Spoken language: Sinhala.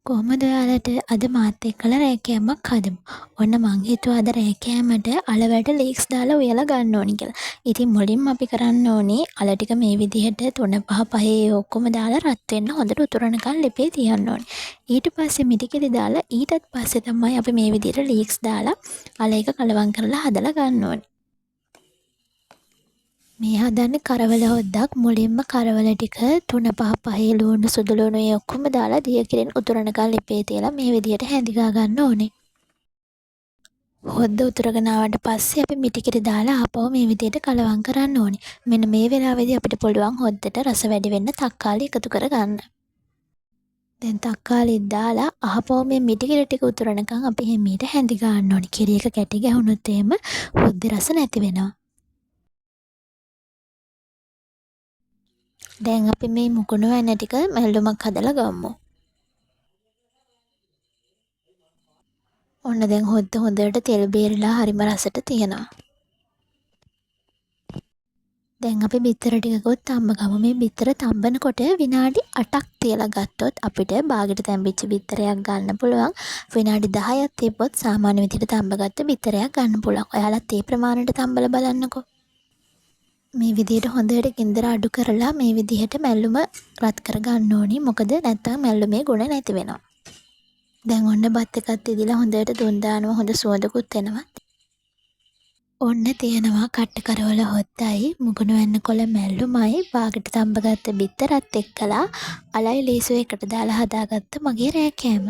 කොහොමද ඔයාලට අද මාත් එක්කලා රෑකෑමක් හදමු. ඔන්න මං හිතුවා අද රෑකෑමට අලවැට ලීක්ස් දාලා උයලා ගන්න ඕනි කියලා. ඉතින් මුලින්ම අපි කරන්න ඕනේ අල ටික මේ විදිහට 3 5 5 ඔක්කොම දාලා රත් වෙන්න හොඳට උතුරනකන් ලිපේ තියන්න ඕනේ. ඊට පස්සේ මිටිකිලි දාලා ඊටත් පස්සේ තමයි අපි මේ විදිහට ලීක්ස් දාලා අල එක කලවම් කරලා හදලා ගන්න ඕනේ. මේ හදන්නේ කරවල හොද්දක්. මුලින්ම කරවල ටික 3 5 5 ලුණු සුදු ලුණු ඒ ඔක්කොම දාලා දිය කිරෙන් උතුරනකන් ලිපේ තියලා මේ විදිහට හැඳිගා ගන්න ඕනේ. හොද්ද උතුරගෙන ආවට පස්සේ අපි මිටිකිරි දාලා ආපහු මේ විදිහට කලවම් කරන්න ඕනේ. මෙන්න මේ වෙලාවේදී අපිට පුළුවන් හොද්දට රස වැඩි වෙන්න තක්කාලි එකතු කරගන්න. දැන් තක්කාලිත් දාලා ආපහු මේ මිටිකිරි ටික උතුරනකන් අපි හිමීට හැඳි ගන්න ඕනේ. කිරි එක කැටි ගැහුනොත් එහෙම හොද්දේ රස නැති වෙනවා. දැන් අපි මේ මුකුණු වැන්න ටික මැල්ලුමක් හදලා ගමු. ඔන්න දැන් හොද්ද හොඳට තෙල් බේරිලා හරිම රසට තියෙනවා. දැන් අපි බිත්තර ටිකකුත් තම්බ ගමු. මේ බිත්තර තම්බනකොට විනාඩි 8ක් තියලා ගත්තොත් අපිට බාගෙට තැම්බිච්ච බිත්තරයක් ගන්න පුළුවන්. විනාඩි 10ක් තිබ්බොත් සාමාන්‍ය විදිහට තම්බගත්ත බිත්තරයක් ගන්න පුළුවන්. ඔයාලත් මේ ප්‍රමාණයට තම්බලා බලන්නකෝ. මේ විදිහට හොඳට ගින්දර අඩු කරලා මේ විදිහට මැල්ලුම රත් කර ගන්න ඕනි. මොකද නැත්නම් මැල්ලුමේ ගුණ නැති වෙනවා. දැන් ඔන්න බත් එකත් ඉදිලා හොඳට දුන් දානවා. හොඳ සුවඳකුත් එනවා. ඔන්න තියෙනවා කට්ට කරවල හොද්දයි මුගුණු වෙන්න කොළ මැල්ලුමයි බාගෙට තම්බගත්ත බිත්තරත් එක්කලා අලයි ලීසු එකට දාලා හදාගත්ත මගේ රෑකෑම.